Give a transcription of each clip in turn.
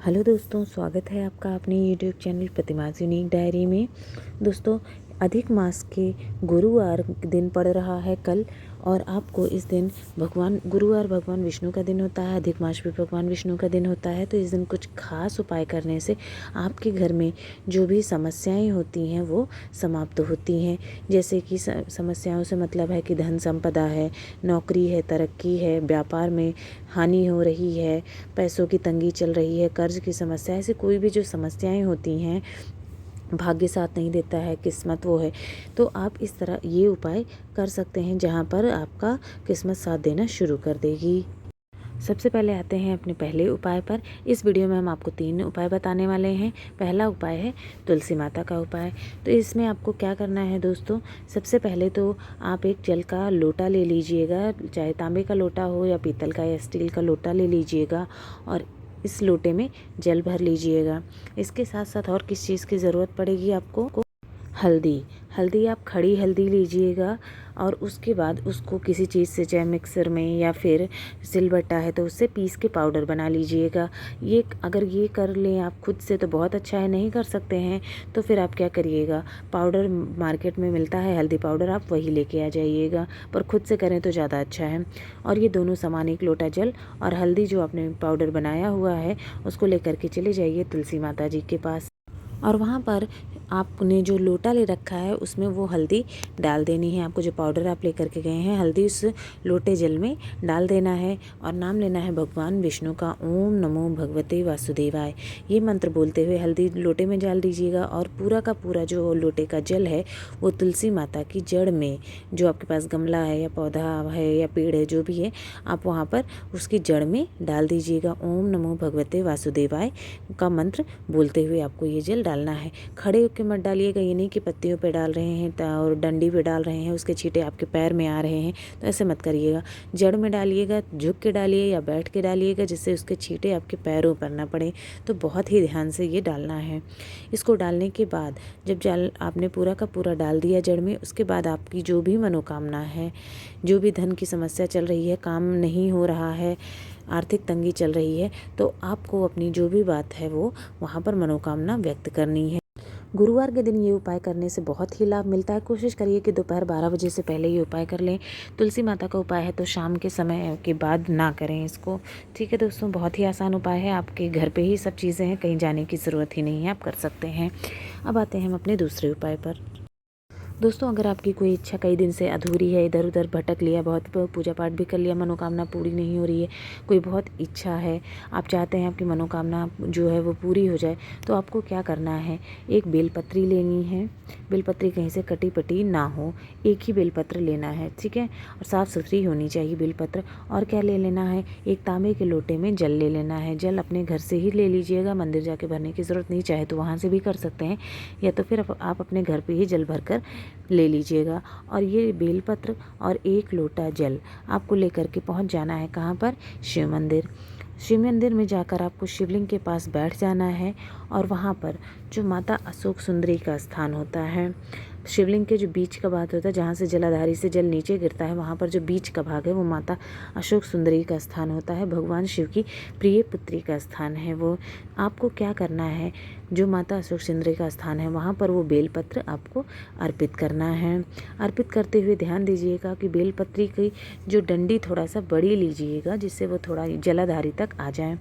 Hello दोस्तों, स्वागत है आपका अपने यूट्यूब चैनल प्रतिमास यूनिक डायरी में। दोस्तों, अधिक मास के गुरुवार दिन पड़ रहा है कल, और आपको इस दिन गुरुवार भगवान विष्णु का दिन होता है। अधिक मास भी भगवान विष्णु का दिन होता है। तो इस दिन कुछ खास उपाय करने से आपके घर में जो भी समस्याएं होती हैं वो समाप्त होती हैं। जैसे कि समस्याओं से मतलब है कि धन संपदा है, नौकरी है, तरक्की है, व्यापार में हानि हो रही है, पैसों की तंगी चल रही है, कर्ज की समस्या, ऐसे कोई भी जो समस्याएं होती हैं, भाग्य साथ नहीं देता है, किस्मत वो है, तो आप इस तरह ये उपाय कर सकते हैं जहाँ पर आपका किस्मत साथ देना शुरू कर देगी। सबसे पहले आते हैं अपने पहले उपाय पर। इस वीडियो में हम आपको 3 उपाय बताने वाले हैं। पहला उपाय है तुलसी माता का उपाय। तो इसमें आपको क्या करना है दोस्तों, सबसे पहले तो आप एक जल का लोटा ले लीजिएगा, चाहे तांबे का लोटा हो या पीतल का या स्टील का लोटा ले लीजिएगा, और इस लोटे में जल भर लीजिएगा। इसके साथ साथ और किस चीज़ की ज़रूरत पड़ेगी आपको, हल्दी आप खड़ी हल्दी लीजिएगा, और उसके बाद उसको किसी चीज़ से, चाहे मिक्सर में या फिर सिलबट्टा है तो उससे पीस के पाउडर बना लीजिएगा। ये अगर ये कर लें आप खुद से तो बहुत अच्छा है, नहीं कर सकते हैं तो फिर आप क्या करिएगा, पाउडर मार्केट में मिलता है हल्दी पाउडर, आप वही लेके आ जाइएगा, पर खुद से करें तो ज़्यादा अच्छा है। और ये दोनों सामान, एक लोटा जल और हल्दी जो आपने पाउडर बनाया हुआ है, उसको लेकर के चले जाइए तुलसी माता जी के पास, और वहाँ पर आपने जो लोटा ले रखा है उसमें वो हल्दी डाल देनी है। आपको जो पाउडर आप लेकर के गए हैं, हल्दी उस लोटे जल में डाल देना है, और नाम लेना है भगवान विष्णु का, ओम नमो भगवते वासुदेवाय। ये मंत्र बोलते हुए हल्दी लोटे में डाल दीजिएगा, और पूरा का पूरा जो लोटे का जल है वो तुलसी माता की जड़ में, जो आपके पास गमला है या पौधा है या पेड़ है जो भी है, आप वहाँ पर उसकी जड़ में डाल दीजिएगा। ओम नमो भगवते वासुदेवाय का मंत्र बोलते हुए आपको ये जल डालना है। खड़े होकर मत डालिएगा, ये नहीं कि पत्तियों पे डाल रहे हैं और डंडी पे डाल रहे हैं, उसके छींटे आपके पैर में आ रहे हैं, तो ऐसे मत करिएगा। जड़ में डालिएगा, झुक के डालिए या बैठ के डालिएगा, जिससे उसके छींटे आपके पैरों पर ना पड़े। तो बहुत ही ध्यान से ये डालना है। इसको डालने के बाद जब जल आपने पूरा का पूरा डाल दिया जड़ में, उसके बाद आपकी जो भी मनोकामना है, जो भी धन की समस्या चल रही है, काम नहीं हो रहा है, आर्थिक तंगी चल रही है, तो आपको अपनी जो भी बात है वो वहाँ पर मनोकामना व्यक्त करनी है। गुरुवार के दिन ये उपाय करने से बहुत ही लाभ मिलता है। कोशिश करिए कि दोपहर 12 बजे से पहले ये उपाय कर लें। तुलसी माता का उपाय है तो शाम के समय के बाद ना करें इसको। ठीक है दोस्तों, बहुत ही आसान उपाय है, आपके घर पे ही सब चीज़ें हैं, कहीं जाने की ज़रूरत ही नहीं है, आप कर सकते हैं। अब आते हैं हम अपने दूसरे उपाय पर। दोस्तों, अगर आपकी कोई इच्छा कई दिन से अधूरी है, इधर उधर भटक लिया, बहुत पूजा पाठ भी कर लिया, मनोकामना पूरी नहीं हो रही है, कोई बहुत इच्छा है, आप चाहते हैं आपकी मनोकामना जो है वो पूरी हो जाए, तो आपको क्या करना है, एक बेलपत्री लेनी है। बेलपत्री कहीं से कटी पटी ना हो, एक ही बेलपत्र लेना है, ठीक है, और साफ़ सुथरी होनी चाहिए बेलपत्र। और क्या ले लेना है, एक तांबे के लोटे में जल ले लेना है। जल अपने घर से ही ले लीजिएगा, मंदिर जाके भरने की ज़रूरत नहीं, चाहे तो वहाँ से भी कर सकते हैं, या तो फिर आप अपने घर पर ही जल भर कर ले लीजिएगा। और ये बेलपत्र और एक लोटा जल आपको लेकर के पहुंच जाना है कहाँ पर, शिव मंदिर। शिव मंदिर में जाकर आपको शिवलिंग के पास बैठ जाना है, और वहाँ पर जो माता अशोक सुंदरी का स्थान होता है, शिवलिंग के जो बीच का भाग होता है, जहाँ से जलाधारी से जल नीचे गिरता है, वहाँ पर जो बीच का भाग है वो माता अशोक सुंदरी का स्थान होता है, भगवान शिव की प्रिय पुत्री का स्थान है वो। आपको क्या करना है, जो माता अशोक सुंदरी का स्थान है वहाँ पर वो बेलपत्र आपको अर्पित करना है। अर्पित करते हुए ध्यान दीजिएगा कि बेलपत्री की जो डंडी थोड़ा सा बड़ी लीजिएगा, जिससे वो थोड़ा जलाधारी तक आ जाए,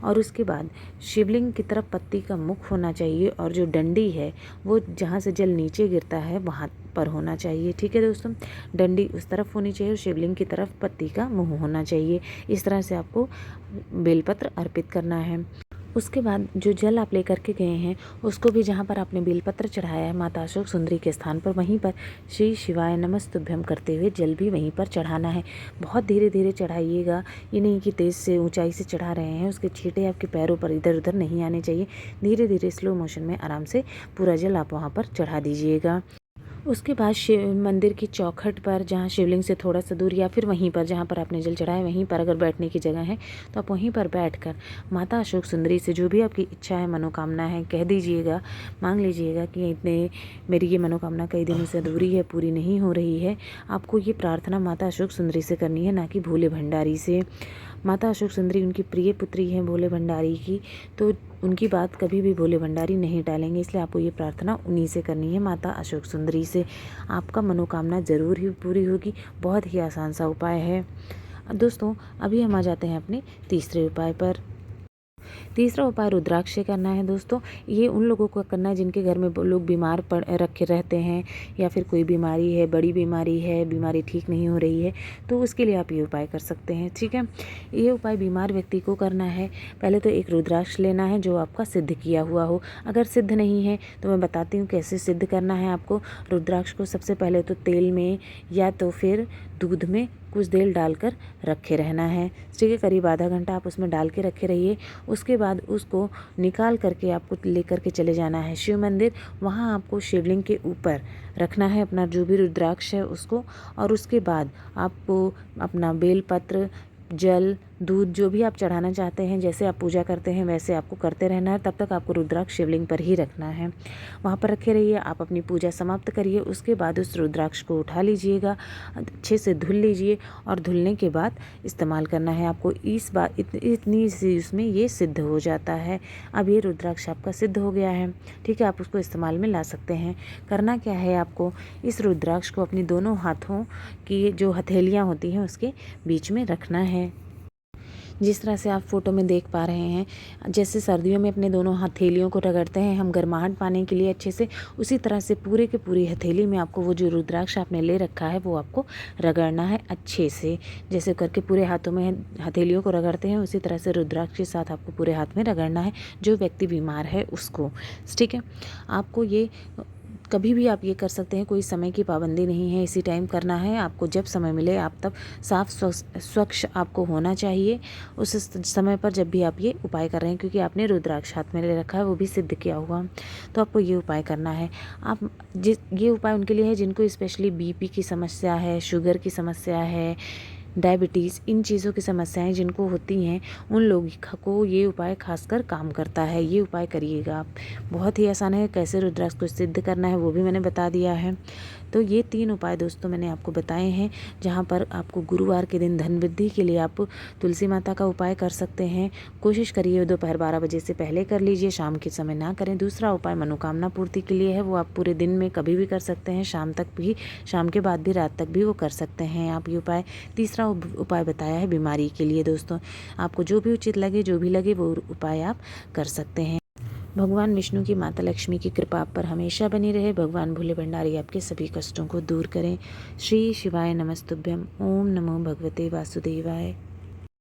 और उसके बाद शिवलिंग की तरफ पत्ती का मुख होना चाहिए, और जो डंडी है वो जहाँ से जल नीचे गिरता है वहाँ पर होना चाहिए। ठीक है दोस्तों, डंडी उस तरफ होनी चाहिए और शिवलिंग की तरफ पत्ती का मुंह होना चाहिए। इस तरह से आपको बेलपत्र अर्पित करना है। उसके बाद जो जल आप लेकर के गए हैं उसको भी, जहाँ पर आपने बेलपत्र चढ़ाया है माता अशोक सुंदरी के स्थान पर, वहीं पर श्री शिवाय नमस्तुभ्यम करते हुए जल भी वहीं पर चढ़ाना है। बहुत धीरे धीरे चढ़ाइएगा, ये नहीं कि तेज़ से ऊंचाई से चढ़ा रहे हैं, उसके छींटे आपके पैरों पर इधर उधर नहीं आने चाहिए। धीरे धीरे स्लो मोशन में आराम से पूरा जल आप वहाँ पर चढ़ा दीजिएगा। उसके बाद शिव मंदिर की चौखट पर, जहाँ शिवलिंग से थोड़ा सा दूर, या फिर वहीं पर जहाँ पर आपने जल चढ़ाया वहीं पर अगर बैठने की जगह है तो आप वहीं पर बैठकर माता अशोक सुंदरी से जो भी आपकी इच्छा है, मनोकामना है, कह दीजिएगा, मांग लीजिएगा कि इतने मेरी ये मनोकामना कई दिनों से अधूरी है, पूरी नहीं हो रही है। आपको ये प्रार्थना माता अशोक सुंदरी से करनी है, ना कि भोले भंडारी से। माता अशोक सुंदरी उनकी प्रिय पुत्री हैं भोले भंडारी की, तो उनकी बात कभी भी भोले भंडारी नहीं टालेंगे। इसलिए आपको ये प्रार्थना उन्हीं से करनी है, माता अशोक सुंदरी से। आपका मनोकामना ज़रूर ही पूरी होगी। बहुत ही आसान सा उपाय है। दोस्तों अभी हम आ जाते हैं अपने तीसरे उपाय पर। तीसरा उपाय रुद्राक्ष से करना है दोस्तों। ये उन लोगों को करना है जिनके घर में लोग बीमार पड़ रखे रहते हैं, या फिर कोई बीमारी है, बड़ी बीमारी है, बीमारी ठीक नहीं हो रही है, तो उसके लिए आप ये उपाय कर सकते हैं। ठीक है, ये उपाय बीमार व्यक्ति को करना है। पहले तो एक रुद्राक्ष लेना है जो आपका सिद्ध किया हुआ हो। अगर सिद्ध नहीं है तो मैं बताती हूँ कैसे सिद्ध करना है आपको। रुद्राक्ष को सबसे पहले तो तेल में या तो फिर दूध में कुछ देर डालकर रखे रहना है। ठीक है, करीब आधा घंटा आप उसमें डाल के रखे रहिए। उसके बाद उसको निकाल करके आपको लेकर के चले जाना है शिव मंदिर। वहाँ आपको शिवलिंग के ऊपर रखना है अपना जो भी रुद्राक्ष है उसको, और उसके बाद आपको अपना बेलपत्र, जल, दूध जो भी आप चढ़ाना चाहते हैं, जैसे आप पूजा करते हैं वैसे आपको करते रहना है। तब तक आपको रुद्राक्ष शिवलिंग पर ही रखना है, वहाँ पर रखे रहिए। आप अपनी पूजा समाप्त करिए। उसके बाद उस रुद्राक्ष को उठा लीजिएगा, अच्छे से धुल लीजिए, और धुलने के बाद इस्तेमाल करना है आपको। इस बार इतनी सी उसमें ये सिद्ध हो जाता है। अब ये रुद्राक्ष आपका सिद्ध हो गया है। ठीक है, आप उसको इस्तेमाल में ला सकते हैं। करना क्या है आपको, इस रुद्राक्ष को अपनी दोनों हाथों की जो हथेलियाँ होती हैं उसके बीच में रखना है, जिस तरह से आप फोटो में देख पा रहे हैं। जैसे सर्दियों में अपने दोनों हथेलियों को रगड़ते हैं हम गर्माहट पाने के लिए अच्छे से, उसी तरह से पूरे के पूरी हथेली में आपको वो जो रुद्राक्ष आपने ले रखा है वो आपको रगड़ना है अच्छे से। जैसे करके पूरे हाथों में हथेलियों को रगड़ते हैं उसी तरह से रुद्राक्ष के साथ आपको पूरे हाथ में रगड़ना है, जो व्यक्ति बीमार है उसको। ठीक है, आपको ये कभी भी आप ये कर सकते हैं, कोई समय की पाबंदी नहीं है, इसी टाइम करना है आपको। जब समय मिले आप तब साफ स्वच्छ आपको होना चाहिए उस समय पर जब भी आप ये उपाय कर रहे हैं, क्योंकि आपने रुद्राक्ष हाथ में ले रखा है, वो भी सिद्ध किया हुआ, तो आपको ये उपाय करना है। आप ये उपाय उनके लिए है जिनको स्पेशली बीपी की समस्या है, शुगर की समस्या है, डायबिटीज़, इन चीज़ों की समस्याएं जिनको होती हैं उन लोगों को ये उपाय खासकर काम करता है। ये उपाय करिएगा आप, बहुत ही आसान है। कैसे रुद्राक्ष को सिद्ध करना है वो भी मैंने बता दिया है। तो ये 3 उपाय दोस्तों मैंने आपको बताए हैं, जहाँ पर आपको गुरुवार के दिन धन वृद्धि के लिए आप तुलसी माता का उपाय कर सकते हैं। कोशिश करिए दोपहर 12 बजे से पहले कर लीजिए, शाम के समय ना करें। दूसरा उपाय मनोकामना पूर्ति के लिए है, वो आप पूरे दिन में कभी भी कर सकते हैं, शाम तक भी, शाम के बाद भी, रात तक भी वो कर सकते हैं आप ये उपाय। तीसरा उपाय बताया है बीमारी के लिए दोस्तों। आपको जो भी उचित लगे, जो भी लगे वो उपाय आप कर सकते हैं। भगवान विष्णु की माता लक्ष्मी की कृपा आप पर हमेशा बनी रहे। भगवान भोले भंडारी आपके सभी कष्टों को दूर करें। श्री शिवाय नमस्तुभ्यम। ओम नमो भगवते वासुदेवाय।